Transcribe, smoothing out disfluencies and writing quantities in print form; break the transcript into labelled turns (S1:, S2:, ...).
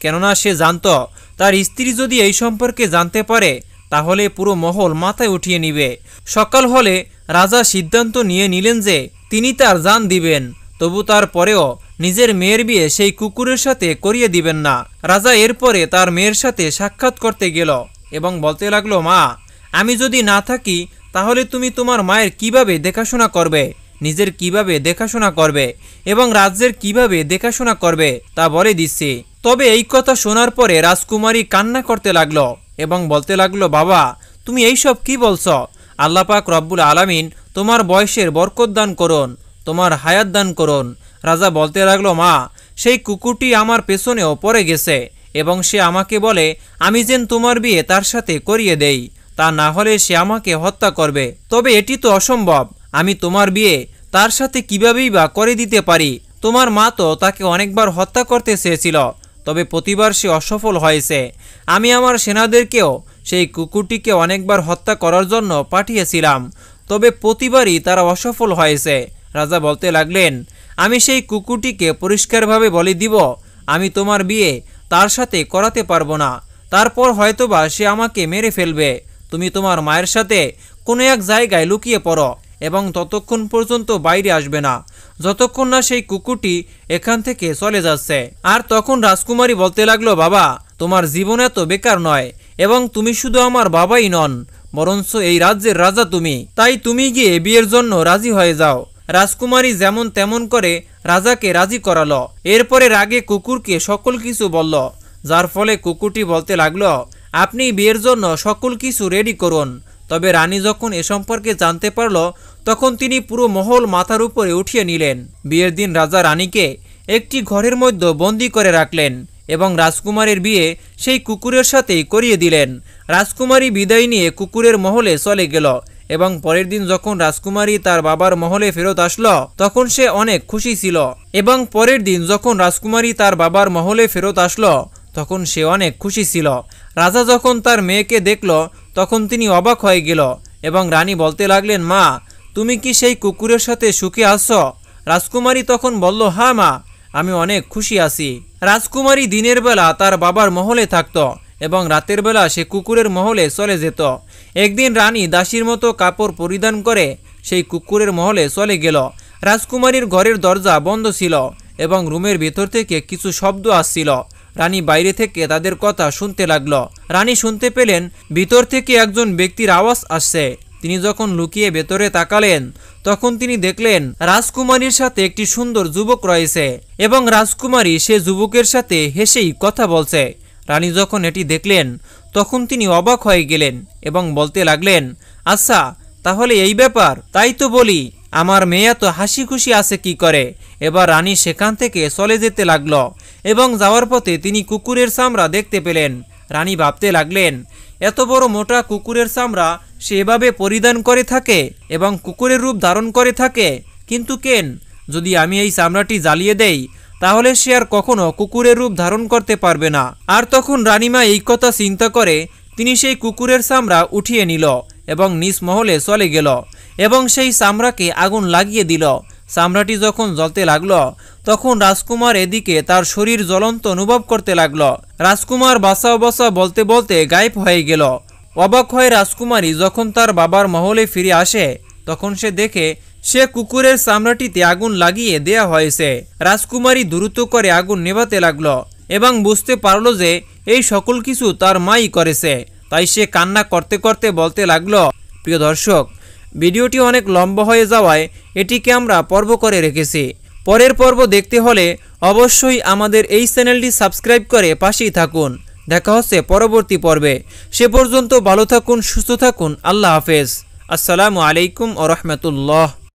S1: কেননা সে জানত তার স্ত্রী যদি এই সম্পর্কে জানতে পারে তাহলে পুরো মহল মাথায় উঠিয়ে নিবে। সকাল হলে রাজা সিদ্ধান্ত নিয়ে নিলেন যে তিনি তার জান দিবেন, তবু তারপরেও নিজের মেয়ের বিয়ে সেই কুকুরের সাথে করিয়ে দিবেন না। রাজা এরপরে তার মেয়ের সাথে সাক্ষাৎ করতে গেল এবং বলতে লাগলো, মা, আমি যদি না থাকি তাহলে তুমি তোমার মায়ের কিভাবে দেখাশোনা করবে, নিজের কিভাবে দেখাশোনা করবে এবং রাজ্যের কিভাবে দেখাশোনা করবে তা বলে দিচ্ছি। তবে এই কথা শোনার পরে রাজকুমারী কান্না করতে লাগলো এবং বলতে লাগলো, বাবা, তুমি এইসব কি বলছ? আল্লাহ পাক রব্বুল আলামিন তোমার বয়সের বরকত দান করুন, তোমার হায়াত দান করুন। রাজা বলতে লাগলো, মা, সেই কুকুরটি আমার পেছনেও পড়ে গেছে এবং সে আমাকে বলে আমি যেন তোমার বিয়ে তার সাথে করিয়ে দেই, তা না হলে সে আমাকে হত্যা করবে। তবে এটি তো অসম্ভব, আমি তোমার বিয়ে তার সাথে কিভাবেই বা করে দিতে পারি? তোমার মা তো তাকে অনেকবার হত্যা করতে চেয়েছিল, তবে প্রতিবার সে অসফল হয়েছে। আমি আমার সেনাদেরকেও সেই কুকুরটিকে অনেকবার হত্যা করার জন্য পাঠিয়েছিলাম, তবে প্রতিবারই তারা অসফল হয়েছে। রাজা বলতে লাগলেন, আমি সেই কুকুরটিকে পরিষ্কারভাবে বলে দিব আমি তোমার বিয়ে তার সাথে করাতে পারবো না, তারপর হয়তোবা সে আমাকে মেরে ফেলবে। তুমি তোমার মায়ের সাথে কোনো এক জায়গায় লুকিয়ে পড়ো এবং ততক্ষণ পর্যন্ত বাইরে আসবে না যতক্ষণ না সেই কুকুরটি এখান থেকে চলে যাচ্ছে। আর তখন রাজকুমারী বলতে লাগলো, বাবা, তোমার জীবন এত বেকার নয় এবং তুমি শুধু আমার বাবাই নন, বরঞ্চ এই রাজ্যের রাজা তুমি, তাই তুমি গিয়ে বিয়ের জন্য রাজি হয়ে যাও। রাজকুমারী যেমন তেমন করে রাজাকে রাজি করালো। এরপরে রাগে কুকুরকে সকল কিছু বলল, যার ফলে কুকুরটি বলতে লাগলো, আপনি বিয়ের জন্য সকল কিছু রেডি করুন। তবে রানী যখন এ সম্পর্কে জানতে পারল তখন তিনি পুরো মহল মাথার উপরে উঠিয়ে নিলেন। বিয়ের দিন রাজা রানীকে একটি ঘরের মধ্যে বন্দি করে রাখলেন এবং রাজকুমারের বিয়ে সেই কুকুরের সাথেই করিয়ে দিলেন। রাজকুমারী বিদায় নিয়ে কুকুরের মহলে চলে গেল এবং পরের দিন যখন রাজকুমারী তার বাবার মহলে ফেরত আসলো তখন সে অনেক খুশি ছিল। এবং পরের দিন যখন রাজকুমারী তার বাবার মহলে ফেরত আসলো তখন সে অনেক খুশি ছিল। রাজা যখন তার মেয়েকে দেখল তখন তিনি অবাক হয়ে গেল এবং রানী বলতে লাগলেন, মা, তুমি কি সেই কুকুরের সাথে সুখে আছো? রাজকুমারী তখন বলল, হ্যাঁ মা, আমি অনেক খুশি আছি। রাজকুমারী দিনের বেলা তার বাবার মহলে থাকত এবং রাতের বেলা সে কুকুরের মহলে চলে যেত। একদিন রানী দাসীর মতো কাপড় পরিধান করে সেই কুকুরের মহলে চলে গেল। রাজকুমারীর ঘরের দরজা বন্ধ ছিল এবং রুমের ভেতর থেকে কিছু শব্দ আসছিল। রানী বাইরে থেকে তাদের কথা শুনতে লাগলো। রানী শুনতে পেলেন ভিতর থেকে একজন ব্যক্তির আওয়াজ আসছে। তিনি যখন লুকিয়ে ভেতরে তাকালেন তখন তিনি দেখলেন রাজকুমারীর সাথে একটি সুন্দর যুবক রয়েছে এবং রাজকুমারী সে যুবকের সাথে হেসেই কথা বলছে। রানী যখন এটি দেখলেন তখন তিনি অবাক হয়ে গেলেন এবং বলতে লাগলেন, আচ্ছা, তাহলে এই ব্যাপার, তাই তো বলি আমার মেয়ে তো হাসি খুশি আছে কি করে। এবার রানী সেখান থেকে চলে যেতে লাগলো এবং যাওয়ার পথে তিনি কুকুরের চামড়া দেখতে পেলেন। রানী ভাবতে লাগলেন, এত বড় মোটা কুকুরের চামড়া সে এভাবে পরিধান করে থাকে এবং কুকুরের রূপ ধারণ করে থাকে, কিন্তু কেন, যদি আমি এই চামড়াটি জ্বালিয়ে দেই তাহলে সে আর কখনো কুকুরের রূপ ধারণ করতে পারবে না। আর তখন রানীমা এই কথা চিন্তা করে তিনি সেই কুকুরের চামড়া উঠিয়ে নিল এবং নিজ মহলে চলে গেল এবং সেই চামড়াকে আগুন লাগিয়ে দিল। চামড়াটি যখন জ্বলতে লাগলো তখন রাজকুমার এদিকে তার শরীর জ্বলন্ত অনুভব করতে লাগলো। রাজকুমার বাঁচাও বাঁচাও বলতে বলতে গায়েব হয়ে গেল। অবাক হয়ে রাজকুমারী যখন তার বাবার মহলে ফিরে আসে তখন সে দেখে সে কুকুরের চামড়াটিতে আগুন লাগিয়ে দেয়া হয়েছে। রাজকুমারী দ্রুত করে আগুন নেভাতে লাগলো এবং বুঝতে পারলো যে এই সকল কিছু তার মাই করেছে। তাই সে কান্না করতে করতে বলতে লাগলো, প্রিয় দর্শক, ভিডিওটি অনেক লম্বা হয়ে যাওয়ায় এটিকে আমরা পর্ব করে রেখেছি। পরের পর্ব দেখতে হলে অবশ্যই আমাদের এই চ্যানেলটি সাবস্ক্রাইব করে পাশেই থাকুন। দেখা হচ্ছে পরবর্তী পর্বে। সে পর্যন্ত ভালো থাকুন, সুস্থ থাকুন। আল্লাহ হাফেজ। আসসালামু আলাইকুম ওয়া রাহমাতুল্লাহ।